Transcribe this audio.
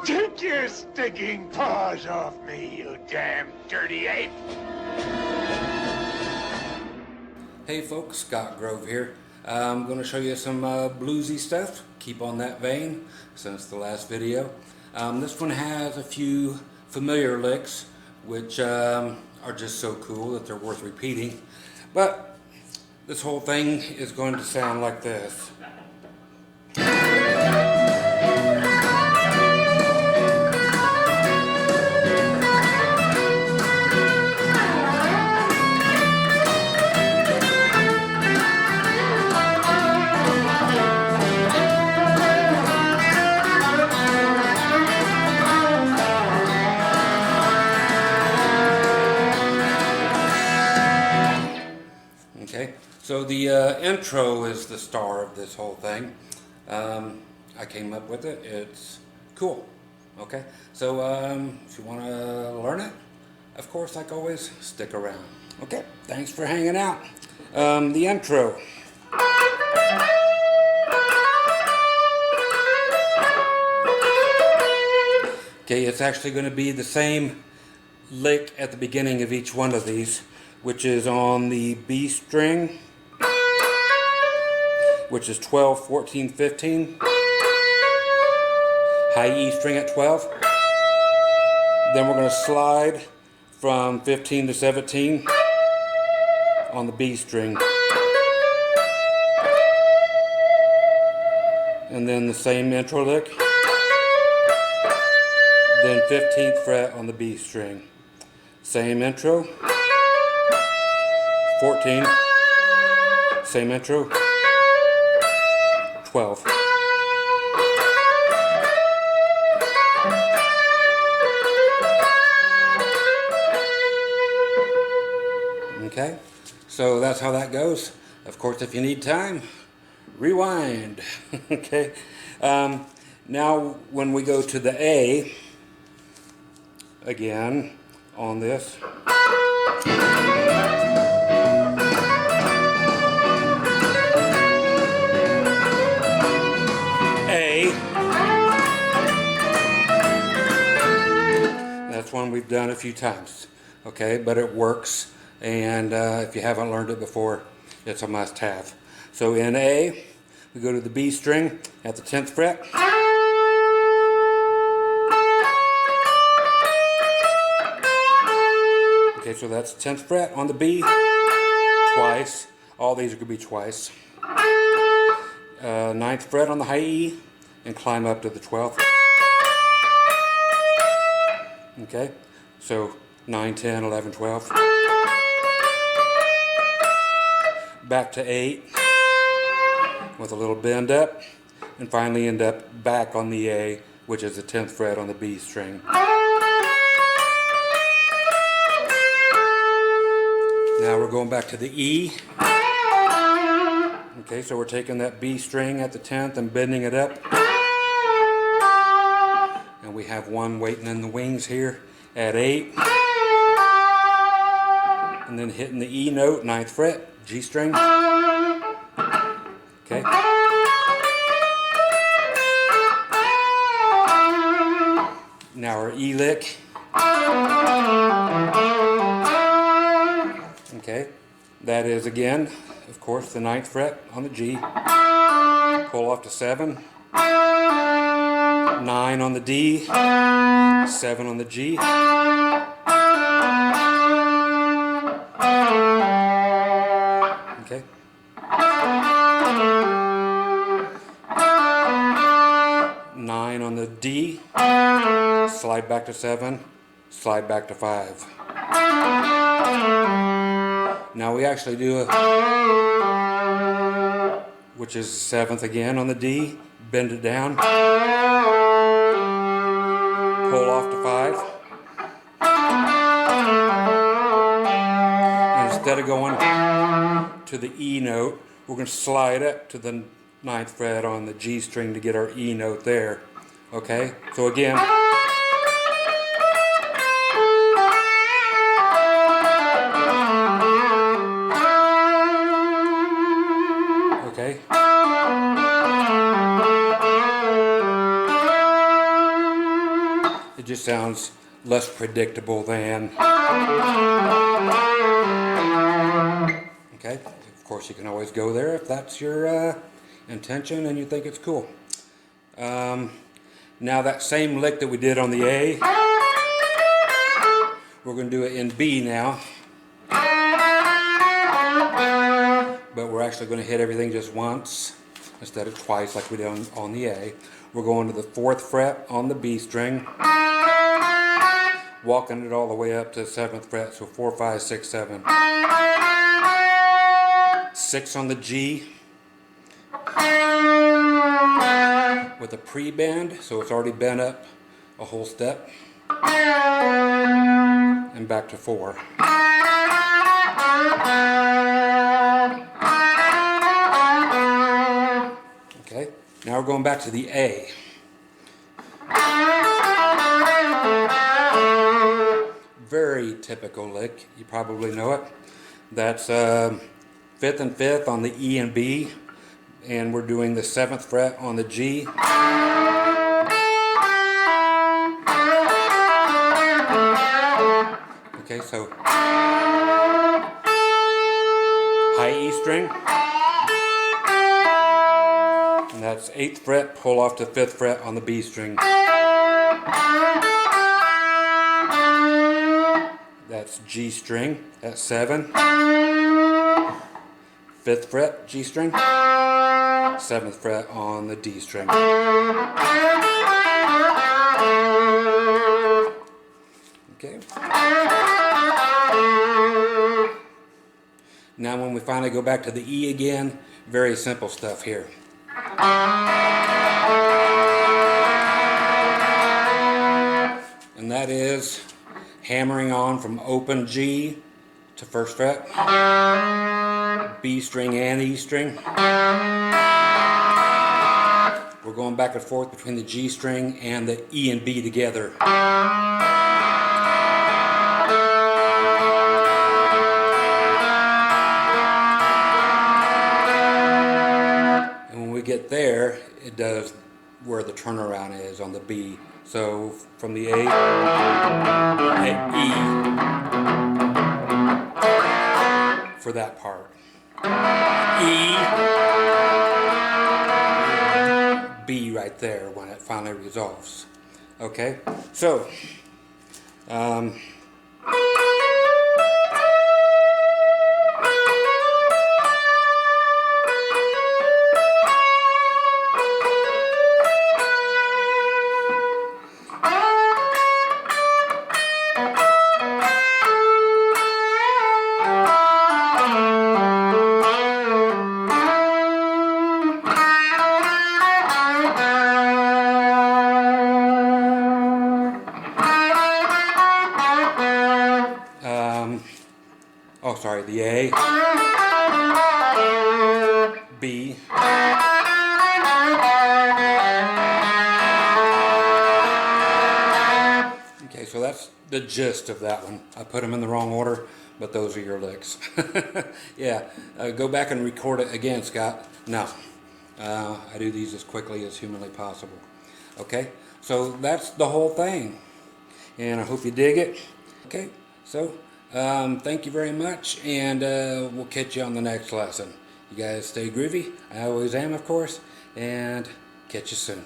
Take your stinking paws off me, you damn dirty ape! Hey folks, Scott Grove here. I'm going to show you some bluesy stuff. Keep on that vein since the last video. This one has a few familiar licks which are just so cool that they're worth repeating. But this whole thing is going to sound like this. Okay, so the intro is the star of this whole thing. I came up with it. It's cool. Okay, so if you want to learn it, of course, like always, stick around. Okay, thanks for hanging out. The intro. Okay, it's actually going to be the same lick at the beginning of each one of these, which is on the B string, which is 12, 14, 15, high E string at 12. Then we're going to slide from 15 to 17 on the B string. And then the same intro lick. Then 15th fret on the B string. Same intro. 14, same intro, 12. Okay, so that's how that goes. Of course, if you need time, rewind. Okay, now when we go to the A, again, on this. That's one we've done a few times, okay, but it works, and if you haven't learned it before, it's a must-have. So in A, we go to the B string at the 10th fret. Okay, so that's 10th fret on the B, twice. All these are going to be twice. 9th fret on the high E, and climb up to the 12th. Okay, so 9, 10, 11, 12. Back to 8 with a little bend up, and finally end up back on the A, which is the 10th fret on the B string. Now we're going back to the E. Okay, so we're taking that B string at the 10th and bending it up. And we have one waiting in the wings here at 8. And then hitting the E note, 9th fret, G string. Okay. Now our E lick. Okay, that is again, of course, the 9th fret on the G. Pull off to 7. 9 on the D, 7 on the G. Okay. 9 on the D, slide back to 7, slide back to 5. Now we actually do a, which is 7th again on the D, bend it down. Pull off to 5. And instead of going to the E note, we're going to slide up to the 9th fret on the G string to get our E note there. Okay? So again. Okay? just sounds less predictable than. Okay, of course you can always go there if that's your intention and you think it's cool. Now that same lick that we did on the A, we're going to do it in B now. But we're actually going to hit everything just once instead of twice like we did on the A. We're going to the 4th fret on the B string, walking it all the way up to the 7th fret, so 4, 5, 6, 7. 6 on the G with a pre-bend, so it's already bent up a whole step, and back to 4. Okay, now we're going back to the A. Very typical lick, you probably know it. That's 5th and 5th on the E and B, and we're doing the 7th fret on the G. Okay, so high E string, and that's 8th fret, pull off to 5th fret on the B string. That's G string at 7, 5th fret G string, 7th fret on the D string. Okay. Now when we finally go back to the E again, very simple stuff here. And that is hammering on from open G to 1st fret, B string and E string. We're going back and forth between the G string and the E and B together. And when we get there, it does where the turnaround is on the B. So from the A, E for that part. E, B right there when it finally resolves. Okay, so oh, sorry, the A, B, okay, so that's the gist of that one. I put them in the wrong order, but those are your licks. Yeah, go back and record it again, Scott. No, I do these as quickly as humanly possible. Okay, so that's the whole thing, and I hope you dig it. Okay, so thank you very much, and we'll catch you on the next lesson. You guys stay groovy. I always am, of course, and catch you soon.